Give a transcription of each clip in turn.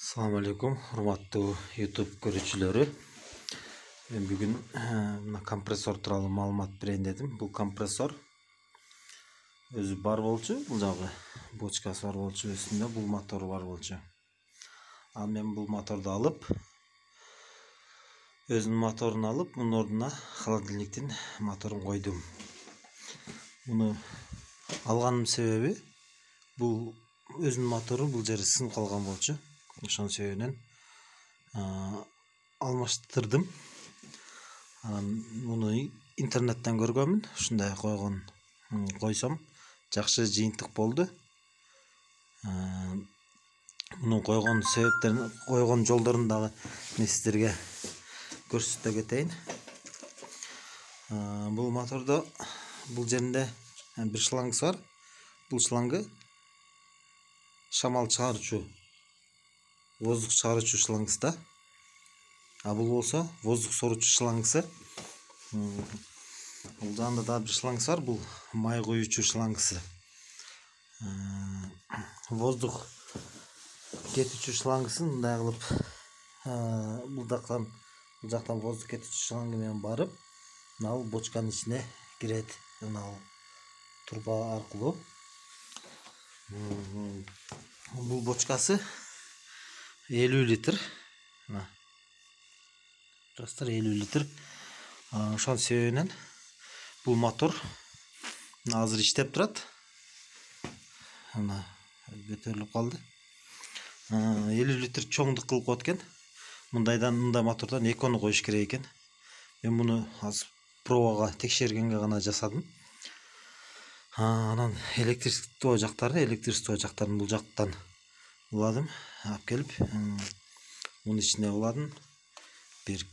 Assalamu alaikum, урматтуу YouTube көрүүчүлөрү. Мен бүгүн мына компрессор тууралуу маалымат берейин дедим. Бул компрессор өзү бар болчу, бул жагы бочкасы бар болчу, үстүндө бул мотору бар болчу. Ал мен бул моторду алып, өзүнүн моторун алып, мунун ордуна холодильниктин моторун койдум. Муну алганымдын себеби бул өзүнүн мотору бул жери сынып калган болчу. Ошон себебинен алмаштырдым. Муну интернеттен көргөнмүн. Ушундай койсом жакшы жыйынтык болду. Муну койгон себептерин, койгон жолдорун дагы мен сиздерге көрсөтө кетейин. Бул мотордо бул жеринде бир шлангысы бар. Бул шлангы шамал чыгарчу, воздух чыгарчу шлангысы да. А бул болсо воздух соручу шлангысы. Бул жанында да бир шлангысы бар. Бул май куюучу шлангысы. Воздух кетүүчү шлангысын мындай кылып бул жактан воздух кетүүчү шланга менен барып, мына бочканын ичине кирет. Мына турба аркылуу. Бул бочкасы 50 литр. Жастар 50 литр. Ошон себебинен бул мотор азыр иштеп турат. Мына көтөрүлүп калды. 50 литр чоңдук кылып коет экен. Мындай мотордон экөөнү коюш керек экен. Мен муну азыр пробага текшергенге гана жасадым. Анан электричество жактарын бул жактан уладым, алып келип, мунун ичине уладым. Бир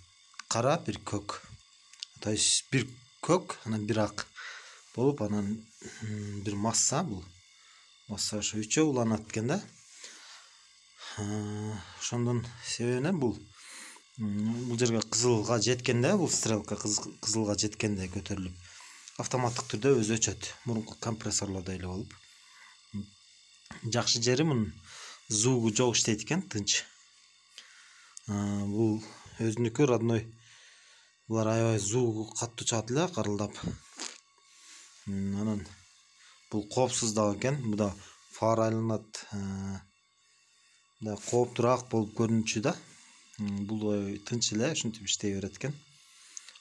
кара, бир көк. То есть бир көк, анан бир ак болуп, анан бир масса, бул масса ошо үчөө уланат экен да. Ошондон себебинен бул жерге кызылга жеткенде, бул стрелка кызылга жеткенде көтөрүлүп, автоматтык түрдө өзү өчөт. Мурунку компрессорлордой эле болуп. Жакшы жери мунун звугу жок иштейт экен, тынч. Бул өзүнүкү родной. Булар аябай звугу каттуу чыгат эле, карылдап. Анан бул коопсуз дагы экен. Бу да фара айланат. Да кооптураак болуп көрүнчү да. Бул тынч эле ушинтип иштей берет экен.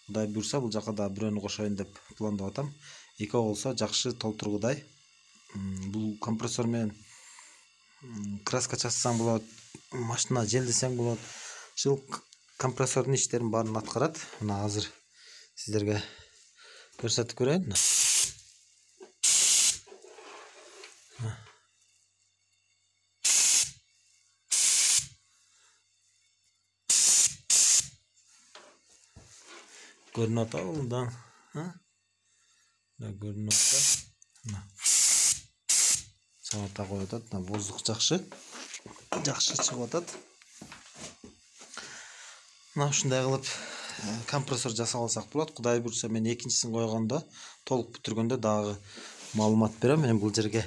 Кудай буйрса бул жака да бирөөнү кошоюн деп пландап атам. Экөө болсо жакшы толтургудай. Бул компрессор менен краска чачсаң болот, машина желдесең болот. Ушул компрессордун иштерин баарын аткарат. Мына азыр сиздерге көрсөтүп көрөйүн. Көрүнүп атабы мындан? Көрүнүп атат. Чабата коюп атат. Воздух жакшы чыгып атат. Мына ушундай кылып компрессор жасап алсак болот. Кудай буйрса мен экинчисин койгондо, толук бүтүргөндө дагы маалымат берем. Мен бул жерге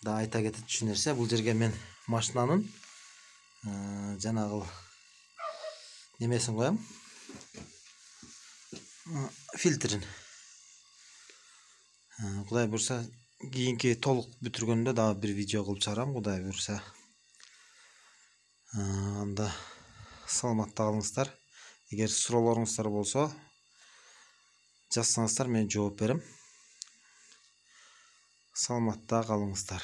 да айта кетчү нерсе, бул жерге мен машинанын жанагы немесин коям. Фильтрин. Кудай буйрса кийинки толук бүтүргөндө дагы бир видео кылып чыгарам, кудай буйрса. Анда саламатта калыңыздар. Эгер суроолоруңуздар болсо, жазсаңыздар мен жооп берем. Саламатта калыңыздар.